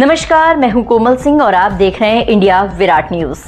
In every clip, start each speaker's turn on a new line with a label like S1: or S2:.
S1: नमस्कार, मैं हूं कोमल सिंह और आप देख रहे हैं इंडिया विराट न्यूज।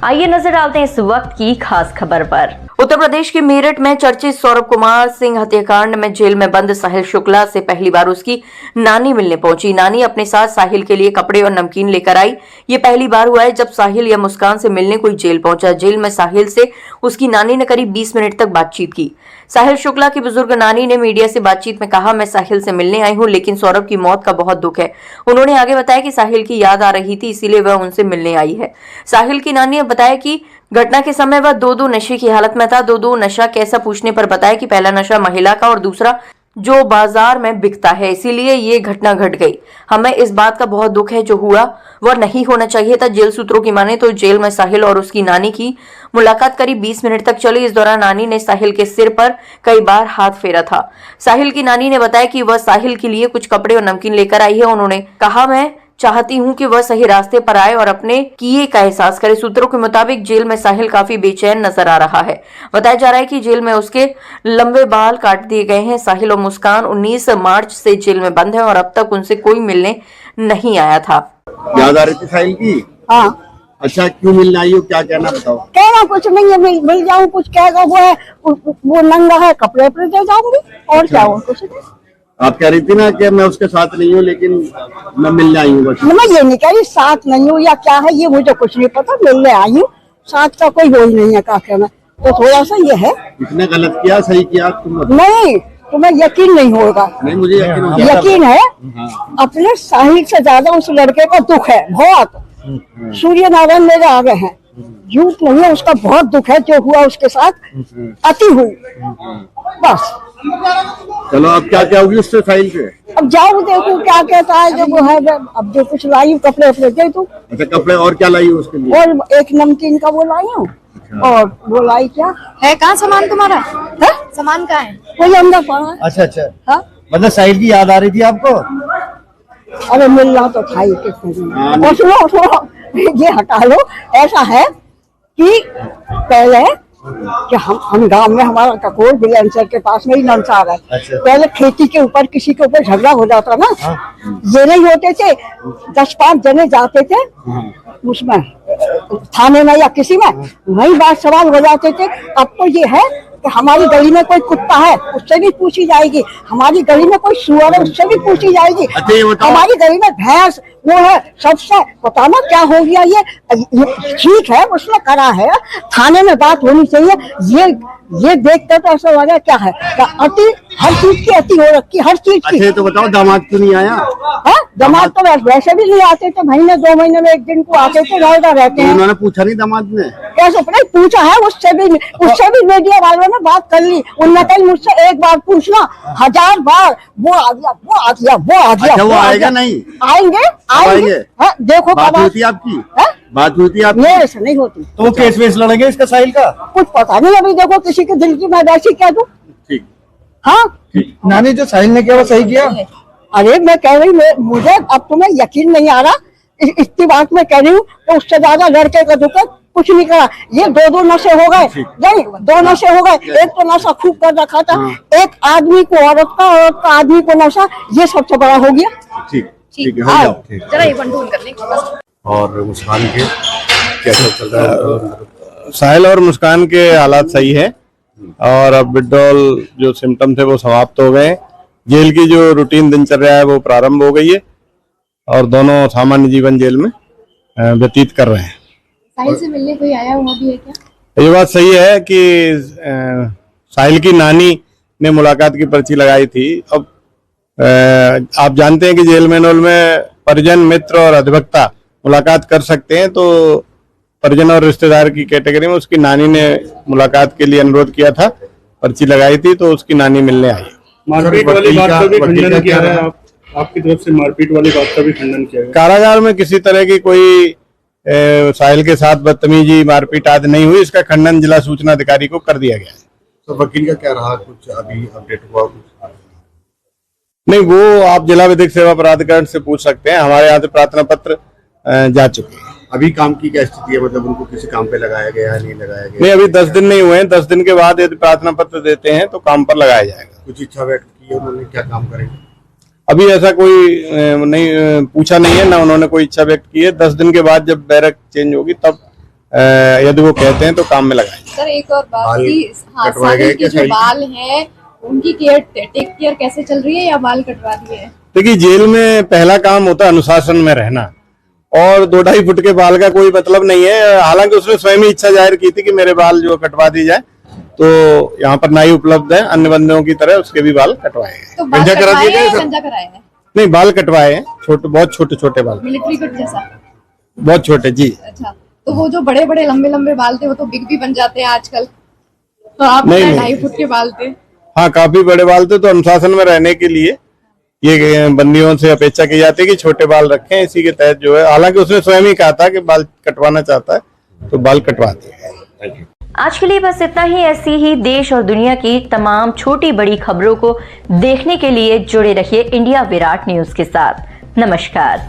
S1: आइए नजर डालते हैं इस वक्त की खास खबर पर। उत्तर प्रदेश के मेरठ में चर्चित सौरभ कुमार सिंह हत्याकांड में जेल में बंद साहिल शुक्ला से पहली बार उसकी नानी मिलने पहुंची। नानी अपने साथ साहिल के लिए कपड़े और नमकीन लेकर आई। ये पहली बार हुआ है जब साहिल या मुस्कान से मिलने कोई जेल पहुंचा। जेल में साहिल से उसकी नानी ने करीब 20 मिनट तक बातचीत की। साहिल शुक्ला की बुजुर्ग नानी ने मीडिया से बातचीत में कहा, मैं साहिल से मिलने आई हूं, लेकिन सौरभ की मौत का बहुत दुख है। उन्होंने आगे बताया कि साहिल की याद आ रही थी, इसीलिए वह उनसे मिलने आई है। साहिल की नानी ने बताया कि घटना के समय वह दो नशे की हालत में था। दो नशा कैसा पूछने पर बताया कि पहला नशा महिला का और दूसरा जो बाजार में बिकता है, इसीलिए ये घटना घट गई। हमें इस बात का बहुत दुख है, जो हुआ वह नहीं होना चाहिए था। जेल सूत्रों की माने तो जेल में साहिल और उसकी नानी की मुलाकात करीब 20 मिनट तक चली। इस दौरान नानी ने साहिल के सिर पर कई बार हाथ फेरा था। साहिल की नानी ने बताया कि वह साहिल के लिए कुछ कपड़े और नमकीन लेकर आई है। उन्होंने कहा, मैं चाहती हूं कि वह सही रास्ते पर आए और अपने किए का एहसास करे। सूत्रों के मुताबिक जेल में साहिल काफी बेचैन नजर आ रहा है। बताया जा रहा है कि जेल में उसके लंबे बाल काट दिए गए हैं। साहिल और मुस्कान 19 मार्च से जेल में बंद है और अब तक उनसे कोई मिलने नहीं आया था।
S2: याद आ रही थी साहिल की?
S3: हाँ।
S2: अच्छा, क्यों मिलने आई हो, क्या कहना बताओ?
S3: कहना कुछ नहीं है, मिल जाऊं कुछ कहेगा वो है, वो नंगा है, कपड़े अपने दे जाऊंगी और क्या हो। कुछ नहीं।
S2: आप कह रही थी ना कि मैं उसके साथ नहीं हूँ, लेकिन मैं मिलने आई हूँ बस।
S3: मैं ये नहीं कह रही साथ नहीं हूँ या क्या है, ये मुझे कुछ नहीं पता। मिलने आई हूँ, साथ का कोई वो ही नहीं है। का कहना तो थोड़ा सा ये है।
S2: इसने गलत किया सही किया तुम?
S3: नहीं, तुम्हें यकीन नहीं होगा।
S2: नहीं, मुझे
S3: यकीन है। अपने साहिल से ज्यादा उस लड़के का दुख है बहुत। सूर्य नारायण मेरे आ गए हैं, झूठ नहीं है। उसका बहुत दुख है जो हुआ उसके साथ, अति हुई बस।
S2: चलो, अब क्या क्या होगी उससे साहिल से?
S3: अब जाऊँ देखूं क्या कहता है। जो वो है अब जो कुछ लाई हूँ कपड़े अपने दे दूं।
S2: अच्छा, कपड़े और क्या लाई हो उसके लिए?
S3: और एक नमकीन का वो लाई हूँ। और वो लाई क्या
S4: है? कहाँ सामान तुम्हारा
S3: है?
S4: सामान कहाँ है?
S3: वो अंदर पड़ा है।
S5: अच्छा।
S3: हाँ?
S5: मतलब साहिल की याद आ रही थी आपको?
S3: अरे मिलना तो था ही कितने दिन। और सुनो ये हटा लो। ऐसा है कि पहले कि हम गांव में, हमारा ककोर बिलेंसर के पास में ही नंसार है।
S5: अच्छा।
S3: पहले खेती के ऊपर किसी के ऊपर झगड़ा हो जाता ना, ये नहीं होते थे 10-5 जने जाते थे उसमें थाने में या किसी में, वही बात सवाल हो जाते थे। अब तो ये है कि हमारी गली में कोई कुत्ता है उससे भी पूछी जाएगी, हमारी गली में कोई सुअर है उससे भी पूछी जाएगी, हमारी गली में भैंस वो है सबसे पता ना क्या हो गया। ये ठीक है, उसने करा है, थाने में बात होनी चाहिए। ये देखते तो ऐसा लगा क्या है, अति हर चीज की अति हो रखी, हर चीज की।
S2: अच्छा, तो बताओ दामाद क्यों नहीं आया?
S3: दामाद तो वैसे भी नहीं आते थे, महीने 2 महीने में एक दिन को आते थे, रहता रहते हैं।
S2: उन्होंने पूछा नहीं दामाद ने?
S3: कैसे नहीं पूछा है? उससे भी मीडिया वालों ने बात कर ली। उन्होंने कहा मुझसे एक बार पूछना, 1000 बार वो आ गया, वो आ गया, वो आ गया।
S2: अच्छा, वो आएगा नहीं?
S3: आएंगे। देखो
S2: बात हुई थी आपकी? बात हुई थी आपकी?
S3: मेरे से नहीं होती।
S5: तो केस वेस लड़ेंगे इसका साहिल का?
S3: कुछ पता नहीं, अभी देखो किसी के दिल की मैं वैसी कह दूं।
S2: ठीक।
S3: हाँ,
S5: नानी जो साहिल ने किया वो सही किया?
S3: अरे मैं कह रही, मुझे अब तुम्हें यकीन नहीं आ रहा इतनी बात मैं कह रही हूँ। तो उससे ज्यादा लड़के का दुख कुछ नहीं करा। ये 2 नशे हो गए, नहीं 2 नशे हो गए। एक तो नशा खूब कर रखा था, एक आदमी को औरत का, औरत का आदमी को नशा, ये सबसे बड़ा हो गया।
S2: ठीक है, हो जाओ।
S4: जरा ये बंटून कर लें।
S2: और मुस्कान के क्या चल रहा है?
S6: साहिल और मुस्कान के हालात सही है और अब विड्रॉल जो सिम्टम थे वो समाप्त हो गए। जेल की जो रूटीन दिनचर्या है वो प्रारंभ हो गई है और दोनों सामान्य जीवन जेल में व्यतीत कर रहे हैं।
S4: साहिल से मिलने कोई आया हुआ भी है क्या?
S6: ये बात सही है कि साहिल की नानी ने मुलाकात की पर्ची लगाई थी। अब आप जानते हैं कि जेल मैनुअल में परिजन, मित्र और अधिवक्ता मुलाकात कर सकते हैं, तो परिजन और रिश्तेदार की कैटेगरी में उसकी नानी ने मुलाकात के लिए अनुरोध किया था, पर्ची लगाई थी, तो उसकी नानी मिलने आई।
S7: मारपीट वाली बात का भी खंडन किया है आपकी तरफ से? मारपीट वाली बात का भी खंडन किया है?
S6: कारागार में किसी तरह की कोई साहिल के साथ बदतमीजी, मारपीट आदि नहीं हुई। इसका खंडन जिला सूचना अधिकारी को कर दिया गया है।
S2: तो वकील का क्या रहा, कुछ अभी अपडेट हुआ? कुछ
S6: नहीं, वो आप जिला विधिक सेवा प्राधिकरण से पूछ सकते हैं। हमारे यहाँ से प्रार्थना पत्र जा चुके हैं।
S2: अभी काम की क्या स्थिति है? मतलब उनको किसी काम पे लगाया गया है, नहीं लगाया गया?
S6: नहीं, अभी 10 दिन नहीं हुए हैं। 10 दिन के बाद यदि प्रार्थना पत्र देते हैं तो काम पर लगाया जाएगा।
S2: कुछ इच्छा व्यक्त की है उन्होंने, क्या काम करेंगे?
S6: अभी ऐसा कोई नहीं पूछा नहीं है, ना उन्होंने कोई इच्छा व्यक्त की है। 10 दिन के बाद जब बैरक चेंज होगी तब यदि वो कहते हैं तो काम में लगाएंगे।
S4: सर एक और बात की, हाँ, साहिल के जो बाल हैं उनकी टेक केयर कैसे चल रही है या बाल कटवा दिए हैं?
S6: देखिए, जेल में पहला काम होता है अनुशासन में रहना, और 2-2.5 फुट के बाल का कोई मतलब नहीं है। हालांकि उसने स्वयं ही इच्छा जाहिर की थी कि मेरे बाल जो कटवा दी जाए, तो यहाँ पर नाई उपलब्ध है, अन्य बंदियों की तरह उसके भी बाल कटवाए हैं।
S4: तो बाल कटवाए हैं या गंजा कराए हैं?
S6: नहीं, बाल कटवाए हैं, बहुत छोटे छोटे बाल,
S4: मिलिट्री कट जैसा?
S6: बहुत छोटे जी।
S4: अच्छा, तो वो जो बड़े बड़े लंबे लंबे बाल थे वो तो बिग भी बन जाते हैं आजकल, तो आप
S6: नहीं,
S4: 2.5 फुट के बाल थे।
S6: हाँ, काफी बड़े बाल थे, तो अनुशासन में रहने के लिए ये बंदियों से अपेक्षा की जाती है कि छोटे बाल रखें। इसी के तहत जो है, हालांकि उसने स्वयं ही कहा था कि बाल कटवाना चाहता है तो बाल कटवाते हैं।
S1: आज के लिए बस इतना ही। ऐसी ही देश और दुनिया की तमाम छोटी बड़ी खबरों को देखने के लिए जुड़े रहिए इंडिया विराट न्यूज के साथ। नमस्कार।